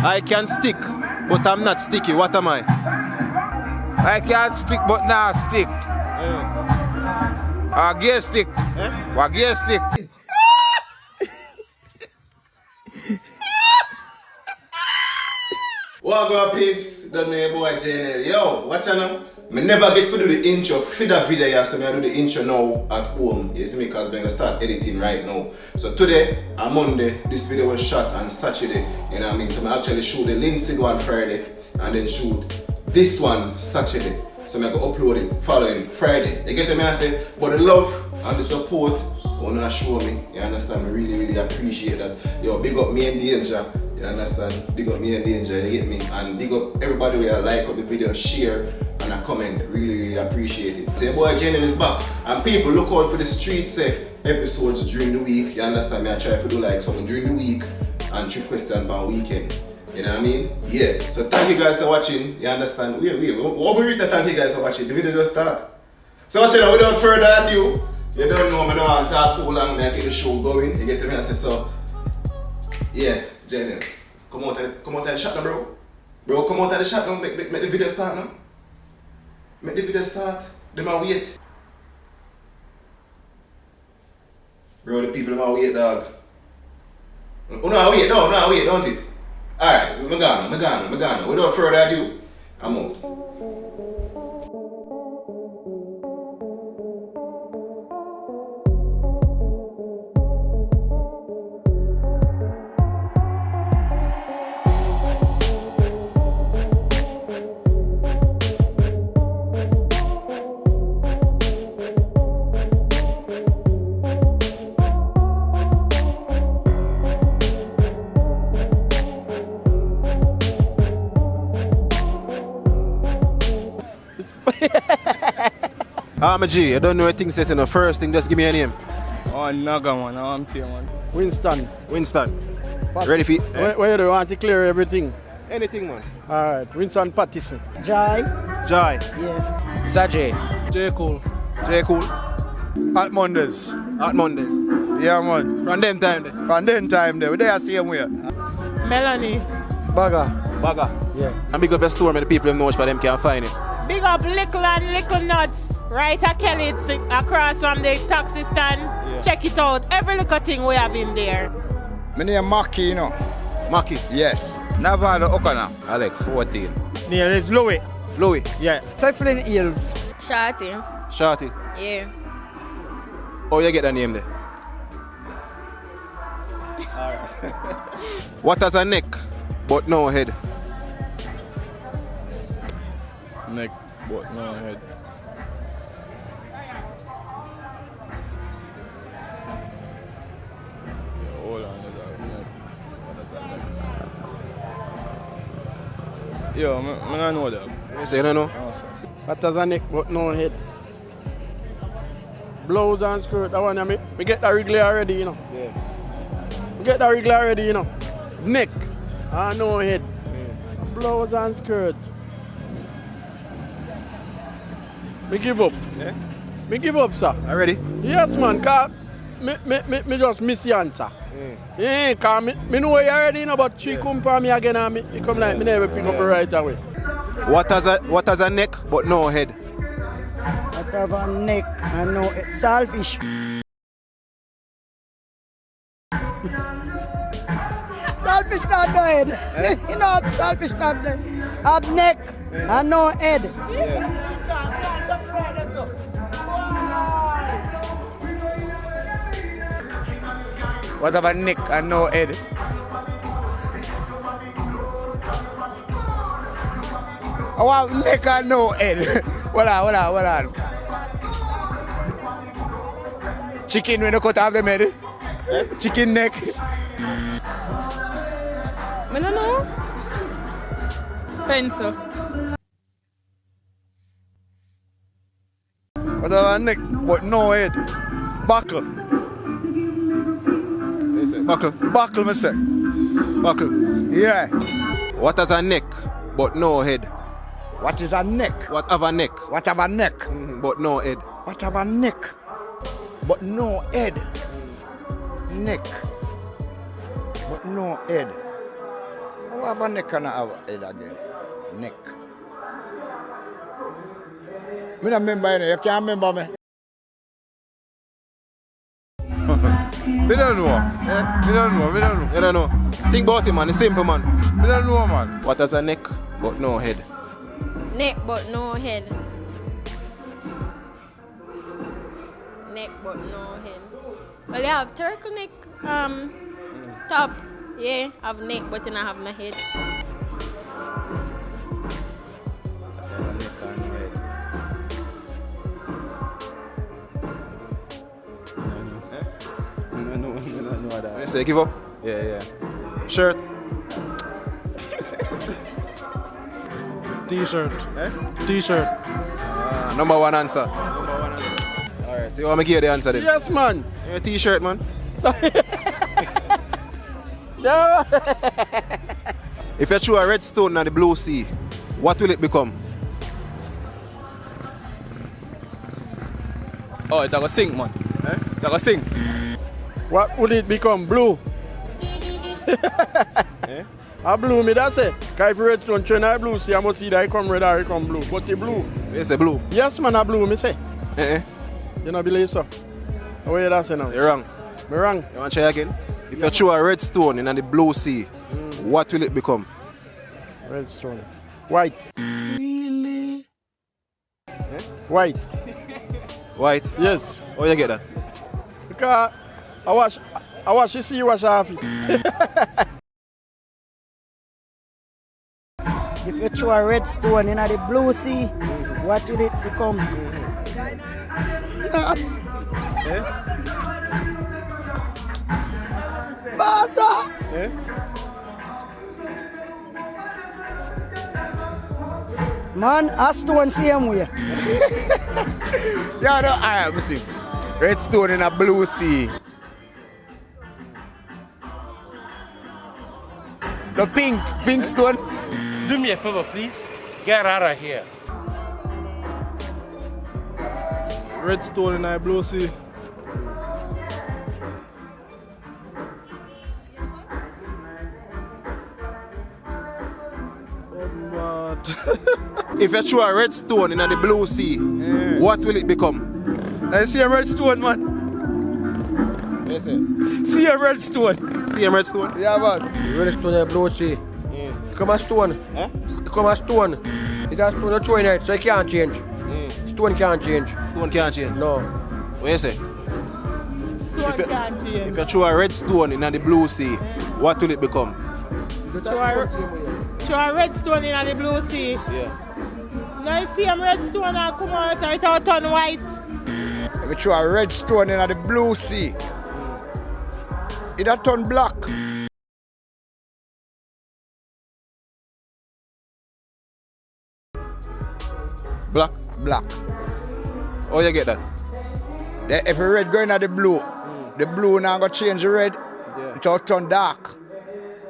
I can stick, but I'm not sticky. What am I? I can't stick but not stick. Gear stick. What gear stick? What up, peeps? Don't know your boy Jnel. Yo, what's your name? I never get to do the intro for the video, so I do the intro now at home. You see me, because I'm going to start editing right now. So today, on Monday, this video was shot on Saturday. You know what I mean? So I actually shoot the Lindsay one Friday and then shoot this one Saturday. So I'm going to upload it following Friday. You get me? I say, but the love and the support wanna show me. You understand? I really appreciate that. Yo, big up me and Danger. You understand? Big up me and Danger, you get me? And big up everybody who like up the video, share and a comment. Really appreciate it. Say boy Jnel is back. And people look out for the street episodes during the week. You understand me? I try to do like something during the week and trick question on weekend. You know what I mean? Yeah. So thank you guys for watching. You understand? Wait. What we read thank you guys for watching. The video just start. So watching now without further ado. You don't know me now and talk too long, I get the show going. You get me? I say so. Yeah, Jnel. Come out of the shot now, bro. Bro, come out of the shot now. Make the video start now. Make the video start. They might wait. Bro, the people might wait, dog. Oh no, wait, don't it? Alright, I'm gone. Without further ado, I'm out. I'm a G, I don't know anything set in the first thing, just give me a name. Oh, Naga man, I'm here man. Winston. Ready for Where do you want to clear everything? anything, man? Alright, Winston Pattison. Joy. Yeah. Sajay. J. Cole. At Mondays. Yeah man. From them time there. From then time there, we there same way. Melanie. Bagger. Yeah. And big up your store, the people know where them can find it. Big up Little Nuts. Right at Kellits, across from the taxi stand. Yeah. Check it out. Every little thing we have in there. My name Maki, you know. Maki? Yes. Navado Okana. Alex, 14. Near is Louis. Yeah. Zeppelin Hills. Shorty. Yeah. Oh, you get that name there. Alright. What has a neck, but no head? Neck, but no head. Hold on, neck. Yo, I don't know that. You say you don't know? No, sir. What has a neck but no head? Blouse and skirt, that one I get that regular already, you know. Yeah. We get that regular already, you know. Neck and no head. Blouse and skirt. Me give up. Yeah? Me give up, sir. Already? Yes, man, cause me just miss the answer. Yeah, cause me know you already know, but she come for me again and me come like me never pick up her right away. What has a neck, but no head? What have a neck and no saltfish. Saltfish not no head. You know, saltfish not the have neck and no head. What have a neck and no head? I want neck and no head. Hold on. Chicken when you cut off the head? Chicken neck. I don't know. Pencil. What have a neck, but no head? Buckle. Buckle, me say. Buckle. Yeah. What has a neck, but no head? What is a neck? What have a neck? What have a neck? But no head. What have a neck? But no head. Neck. But no head. Who have a neck and have a head again? Neck. Me don't remember you can't remember me. Me don't know. Me don't know. You don't know. Think about it, man. It's simple, man. Me don't know, man. What has a neck but no head? Neck but no head. Neck but no head. Well, you have turtleneck top. Yeah, have neck but you don't have no head. No, that. You say give up? Yeah. Shirt? T-shirt. T-shirt. Number one answer. Alright, so you want me to give you the answer then? Yes, man. Your t-shirt, man. Yeah. If you throw a red stone in the blue sea, what will it become? Oh, it's like a sing, man. It's like a sing. What would it become? Blue. A blue, me that say. Because if redstone train I blue, see I must see that it come red or it come blue. But the blue. You say blue. Yes, man, a blue, me say. You don't believe so? What you that say now? You're wrong. Me wrong. You want to try again? If you throw a red stone in the blue sea, what will it become? Redstone. White. Really? White. White? Yes. How you get that? Because I watch you see you wash off it. If you throw a red stone in the blue sea, what will it become? Yes. Baza. Man, a stone same way. Yeah, no, alright, me see. Red stone in a blue sea. The pink stone. Do me a favor, please. Get out of here. Red stone in the blue sea. If you throw a red stone in the blue sea, what will it become? I see a red stone, man. Yes, sir. See a red stone. See a red stone? Yeah, man. Red stone in the blue sea. Come a stone. Come a stone. It's a stone you throw in it, so it can't change. Stone can't change. Stone can't change. No. What you say? Stone can't change. If you throw a red stone in the blue sea, what will it become? Throw a red stone in the blue sea. Yeah. Now you see a red stone and come out and it all turn white. If you throw a red stone in the blue sea, it'll turn black. Black? Black. How you get that? Then if the red go in the blue now going to change the red, it'll turn dark.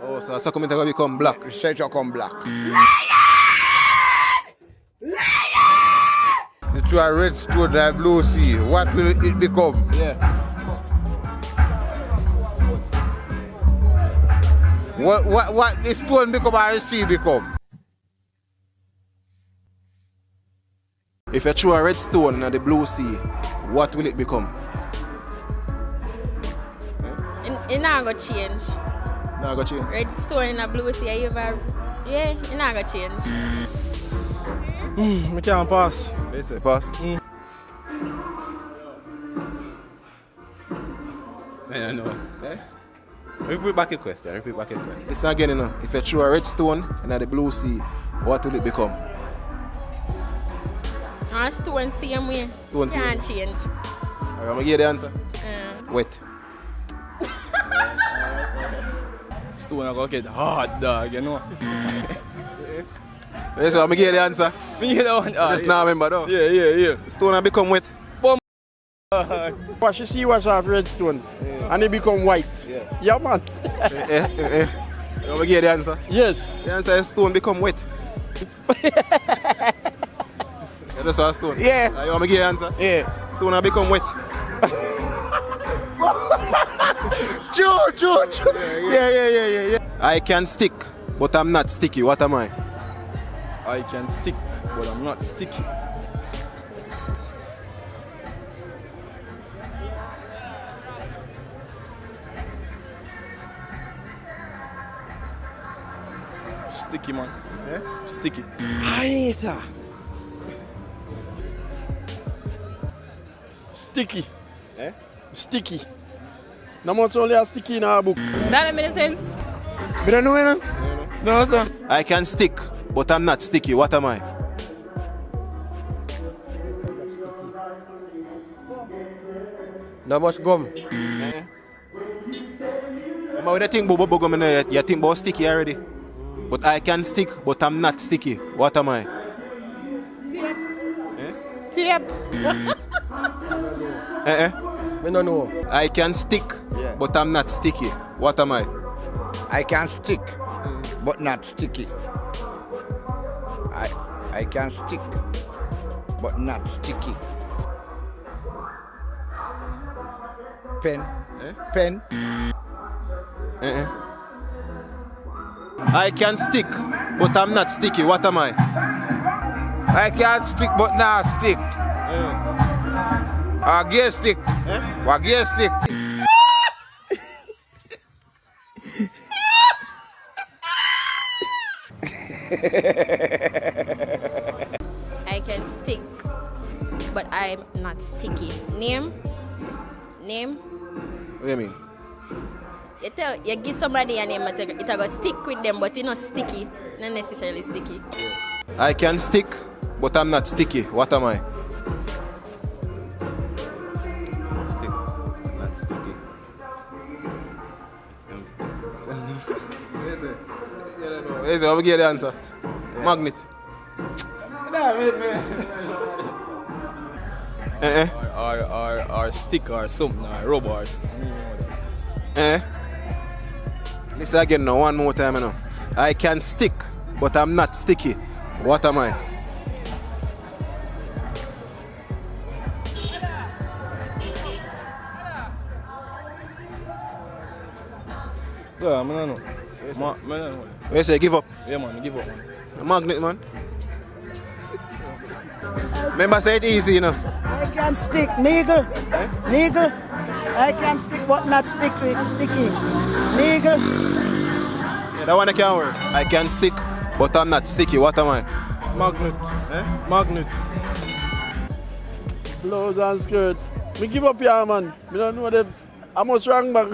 Oh, so it's going to become black. So it'll come black. You throw a red stone in the blue sea, what will it become? Yeah. What the stone become or the sea become? If you throw a red stone in the blue sea, what will it become? It not gonna change. Now I got you. Red stone in a blue sea, it not gonna change. I can't pass. They say pass. I don't know. Repeat back a question. Listen again, you know. If you throw a red stone in the blue sea, what will it become? A stone same way. Stone same Can't change. Alright, I'm going to give you the answer. Wet. Stone I go get hard, dog, you know. Yes, so I'm going to give you the answer. Me get that one. Just now remember though. Yeah. Stone will become wet. Wash you see wash off redstone and it become white. Yeah, man. I'm going to give you the answer. Yes. The answer is stone become wet. That's a stone. Yeah. You want me to give you the answer? Yeah. Stone will become wet. True. Yeah. I can stick but I'm not sticky. What am I? I can stick, but I'm not sticky. Sticky, man. Sticky. Aita. Sticky. Sticky. No much only a sticky in our book. That makes sense. You don't know, man? No, sir. I can stick, but I'm not sticky. What am I? Not much gum. When you think about gum, you think about sticky already. But I can stick, but I'm not sticky. What am I? Tape. I don't know. I can stick, but I'm not sticky. What am I? I can stick, but not sticky. I can stick, but not sticky. Pen. Pen. I can stick, but I'm not sticky. What am I? I can stick, but not stick. A gear stick. A gear stick. I can stick, but I'm not sticky. Name? What do you mean? You give somebody a name, it will stick with them, but it's not sticky. Not necessarily sticky. I can stick, but I'm not sticky. What am I? Stick, not sticky. Where's it? I'll get the answer. Magnet. Or stick or something, or rubber or something. Listen again now, one more time now. I can stick, but I'm not sticky. What am I? So, I don't know. I don't know. Where you say give up? Yeah, man, give up, man. A magnet, man. Remember, say it easy, you know. I can stick, niggle. Niggle. I can stick, but not sticky. Niggle. Yeah, that one I can work. I can stick, but I'm not sticky. What am I? Magnet. Magnet. Blouse and skirt. Me give up here, man. Me don't know them. How much wrong back?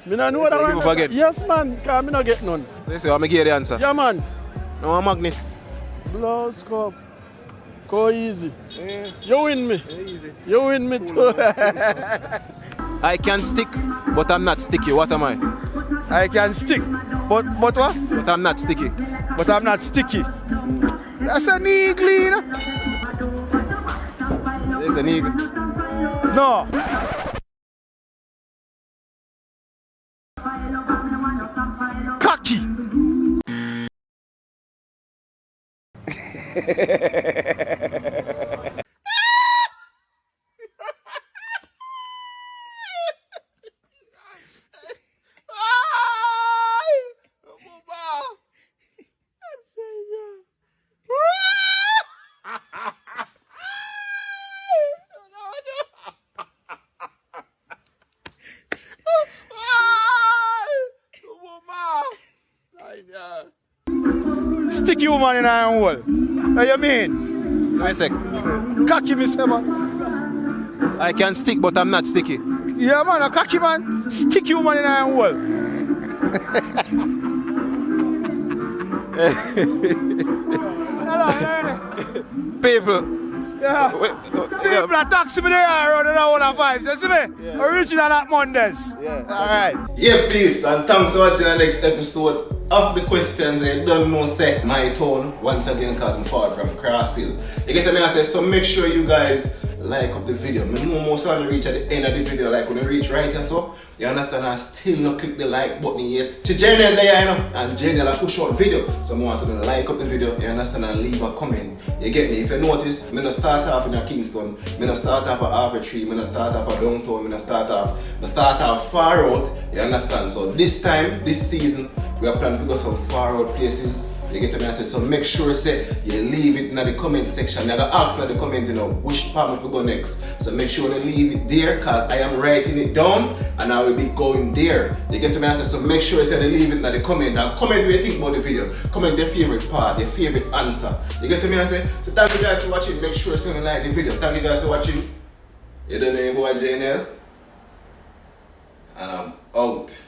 Me don't know what I give up again? Yes, man. Because me not get none. So you say, I'm going to give you the answer. Yeah, man. No, a magnet. Blouse cup. Go easy. You win me. Easy. You win me too. I can stick, but I'm not sticky. What am I? I can stick, but what? But I'm not sticky. But I'm not sticky. That's a needle, you know? It's an eagle. No. Cocky. Sticky woman in iron hole. What you mean? So wait a sec. Cocky, me say, man. I can stick, but I'm not sticky. Yeah, man, a cocky man. Sticky woman in iron hole. People. Yeah. People are taxi me there around in all the vibes. You see me? Yeah. Original at Mondays. Yeah. Alright. Yeah, peeps, and thanks for watching the next episode of the questions. I don't know set my tone once again because I'm forward from Cross Hill. You get me? I say, so make sure you guys like up the video. I know most of them reach at the end of the video, like when you reach right here so, you understand, I still not click the like button yet. To Jnel there, you know, and Jnel I push out video. So I want to like up the video, you understand, and leave a comment. You get me? If you notice, I don't start off in a Kingston, I don't start off at half a tree, I don't start off at downtown, I start off far out, you understand? So this time, this season, we are planning to go some far out places. You get to me and say, so make sure say you leave it in the comment section. You're gonna ask in the comment, you know, which part we go next. So make sure you leave it there because I am writing it down and I will be going there. You get to me and say, so make sure you say you leave it in the comment and comment what you think about the video. Comment your favorite part, your favorite answer. You get to me and say, so thank you guys for watching. Make sure you like the video. Thank you guys for watching. You don't know your boy Jnel. And I'm out.